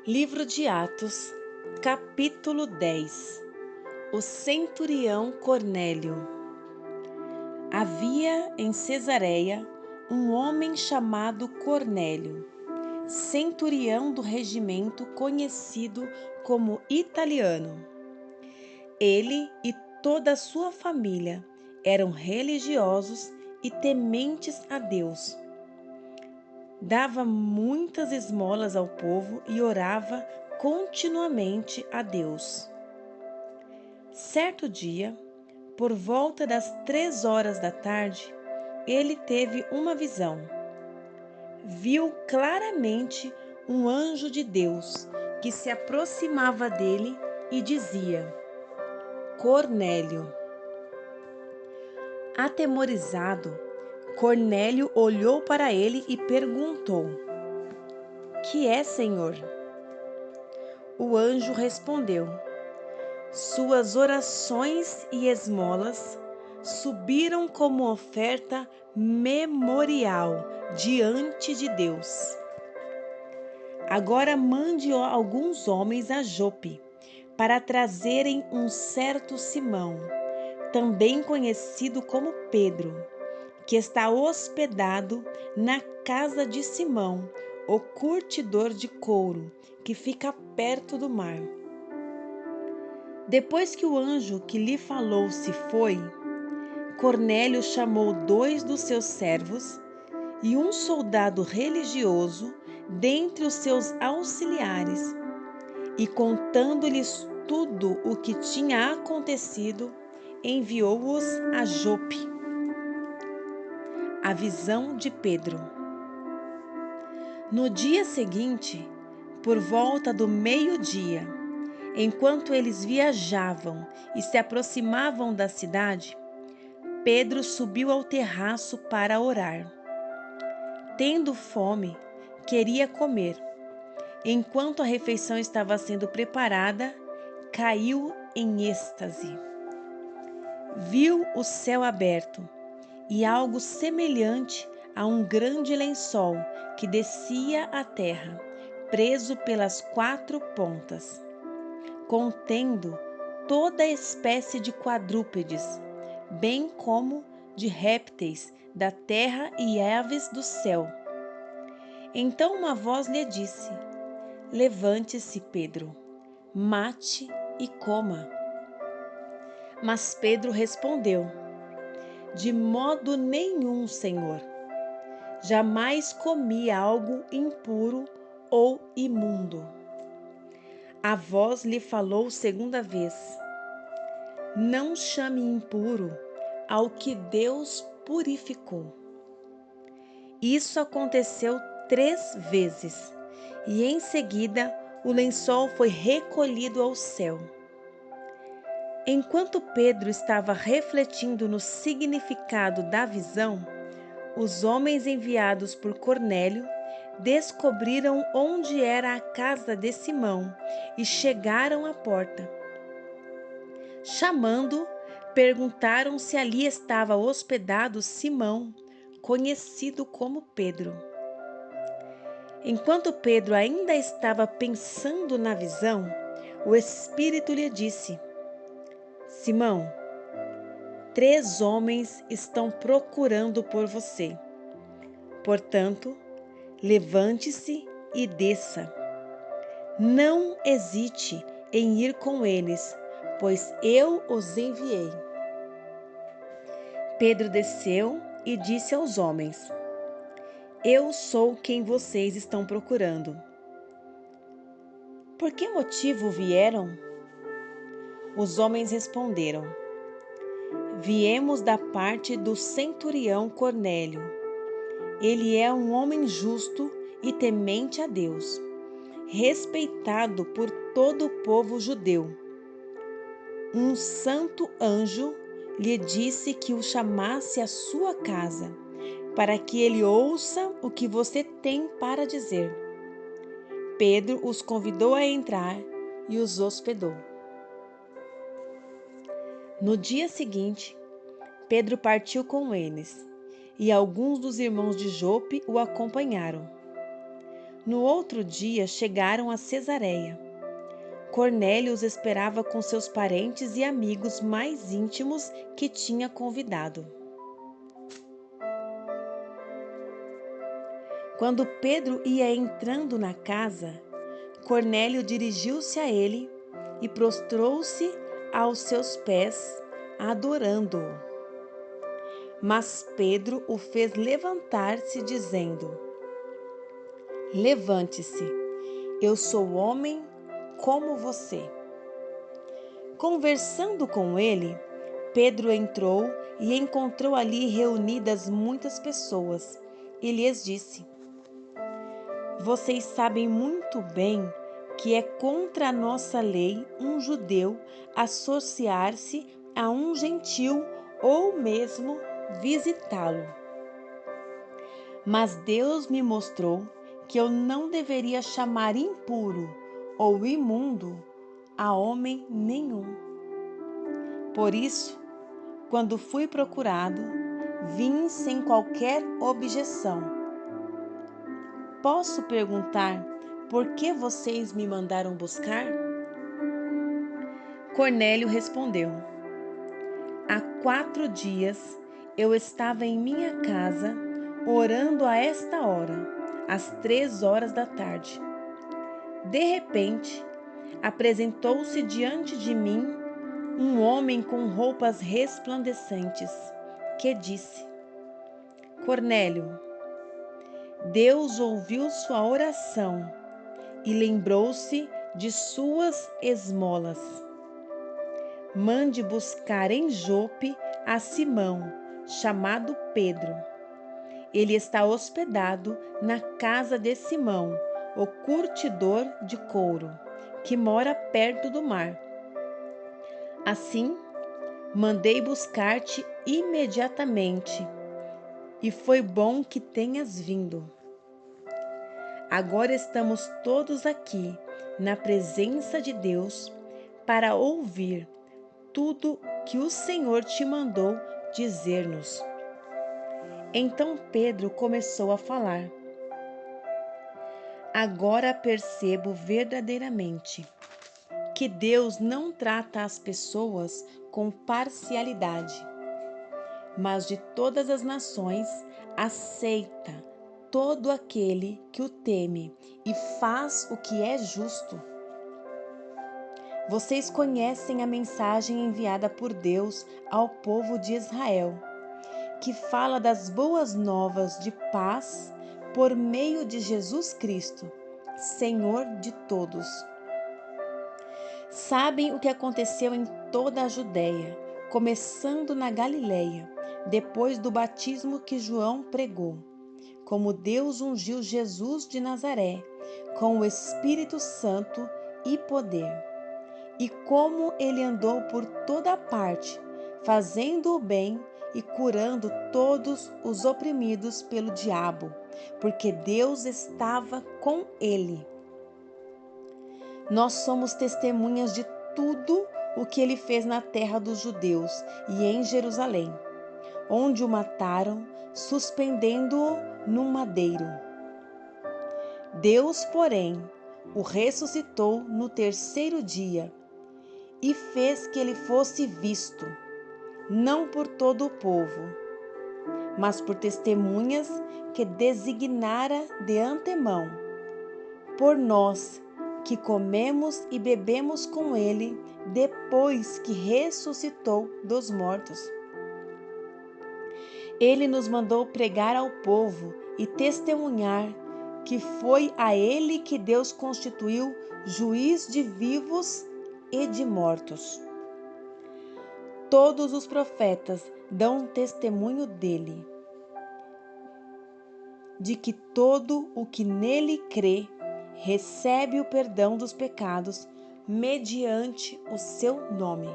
Livro de Atos, capítulo 10. O centurião Cornélio. Havia em Cesareia um homem chamado Cornélio, centurião do regimento conhecido como Italiano. Ele e toda a sua família eram religiosos e tementes a Deus. Dava muitas esmolas ao povo e orava continuamente a Deus. Certo dia, por volta das 3 horas da tarde, ele teve uma visão. Viu claramente um anjo de Deus que se aproximava dele e dizia: Cornélio. Atemorizado, Cornélio olhou para ele e perguntou: Que é, Senhor? O anjo respondeu: Suas orações e esmolas subiram como oferta memorial diante de Deus. Agora mande alguns homens a Jope para trazerem um certo Simão, também conhecido como Pedro, que está hospedado na casa de Simão, o curtidor de couro, que fica perto do mar. Depois que o anjo que lhe falou se foi, Cornélio chamou 2 dos seus servos e um soldado religioso dentre os seus auxiliares, e contando-lhes tudo o que tinha acontecido, enviou-os a Jope. A visão de Pedro. No dia seguinte, por volta do meio-dia, enquanto eles viajavam e se aproximavam da cidade, Pedro subiu ao terraço para orar. Tendo fome, queria comer. Enquanto a refeição estava sendo preparada, caiu em êxtase. Viu o céu aberto e algo semelhante a um grande lençol que descia à terra, preso pelas 4 pontas, contendo toda espécie de quadrúpedes, bem como de répteis da terra e aves do céu. Então uma voz lhe disse: Levante-se, Pedro, mate e coma. Mas Pedro respondeu: De modo nenhum, Senhor. Jamais comi algo impuro ou imundo. A voz lhe falou segunda vez: Não chame impuro ao que Deus purificou. Isso aconteceu 3 vezes, e em seguida o lençol foi recolhido ao céu. Enquanto Pedro estava refletindo no significado da visão, os homens enviados por Cornélio descobriram onde era a casa de Simão e chegaram à porta. Chamando, perguntaram se ali estava hospedado Simão, conhecido como Pedro. Enquanto Pedro ainda estava pensando na visão, o Espírito lhe disse: Simão, 3 homens estão procurando por você. Portanto, levante-se e desça. Não hesite em ir com eles, pois eu os enviei. Pedro desceu e disse aos homens: Eu sou quem vocês estão procurando. Por que motivo vieram? Os homens responderam: Viemos da parte do centurião Cornélio. Ele é um homem justo e temente a Deus, respeitado por todo o povo judeu. Um santo anjo lhe disse que o chamasse à sua casa, para que ele ouça o que você tem para dizer. Pedro os convidou a entrar e os hospedou. No dia seguinte, Pedro partiu com eles, e alguns dos irmãos de Jope o acompanharam. No outro dia chegaram a Cesareia. Cornélio os esperava com seus parentes e amigos mais íntimos que tinha convidado. Quando Pedro ia entrando na casa, Cornélio dirigiu-se a ele e prostrou-se aos seus pés, adorando-o. Mas Pedro o fez levantar-se, dizendo: Levante-se, eu sou homem como você. Conversando com ele, Pedro entrou e encontrou ali reunidas muitas pessoas e lhes disse: Vocês sabem muito bem que é contra a nossa lei um judeu associar-se a um gentil ou mesmo visitá-lo. Mas Deus me mostrou que eu não deveria chamar impuro ou imundo a homem nenhum. Por isso, quando fui procurado, vim sem qualquer objeção. Posso perguntar por que vocês me mandaram buscar? Cornélio respondeu: Há 4 dias eu estava em minha casa orando a esta hora, às 3 horas da tarde. De repente, apresentou-se diante de mim um homem com roupas resplandecentes, que disse: Cornélio, Deus ouviu sua oração e lembrou-se de suas esmolas. Mande buscar em Jope a Simão, chamado Pedro. Ele está hospedado na casa de Simão, o curtidor de couro, que mora perto do mar. Assim, mandei buscar-te imediatamente, e foi bom que tenhas vindo. Agora estamos todos aqui, na presença de Deus, para ouvir tudo que o Senhor te mandou dizer-nos. Então Pedro começou a falar. Agora percebo verdadeiramente que Deus não trata as pessoas com parcialidade, mas de todas as nações aceita todo aquele que o teme e faz o que é justo. Vocês conhecem a mensagem enviada por Deus ao povo de Israel, que fala das boas novas de paz por meio de Jesus Cristo, Senhor de todos. Sabem o que aconteceu em toda a Judéia, começando na Galileia, depois do batismo que João pregou, como Deus ungiu Jesus de Nazaré, com o Espírito Santo e poder, e como ele andou por toda parte, fazendo o bem e curando todos os oprimidos pelo diabo, porque Deus estava com ele. Nós somos testemunhas de tudo o que ele fez na terra dos judeus e em Jerusalém, onde o mataram, suspendendo-o num madeiro. Deus, porém, o ressuscitou no 3º dia e fez que ele fosse visto, não por todo o povo, mas por testemunhas que designara de antemão, por nós que comemos e bebemos com ele depois que ressuscitou dos mortos. Ele nos mandou pregar ao povo e testemunhar que foi a ele que Deus constituiu juiz de vivos e de mortos. Todos os profetas dão testemunho dele, de que todo o que nele crê recebe o perdão dos pecados mediante o seu nome.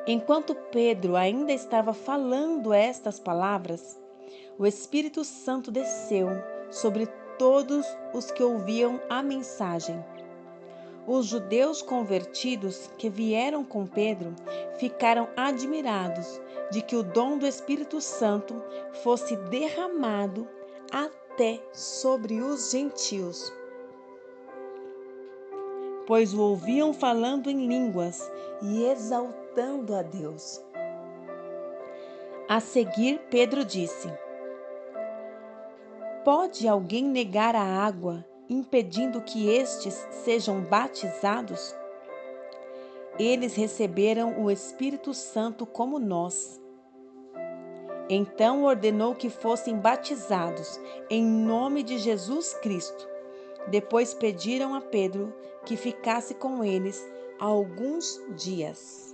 Enquanto Pedro ainda estava falando estas palavras, o Espírito Santo desceu sobre todos os que ouviam a mensagem. Os judeus convertidos que vieram com Pedro ficaram admirados de que o dom do Espírito Santo fosse derramado a até sobre os gentios, pois o ouviam falando em línguas e exaltando a Deus. A seguir, Pedro disse: Pode alguém negar a água, impedindo que estes sejam batizados? Eles receberam o Espírito Santo como nós. Então ordenou que fossem batizados em nome de Jesus Cristo. Depois pediram a Pedro que ficasse com eles alguns dias.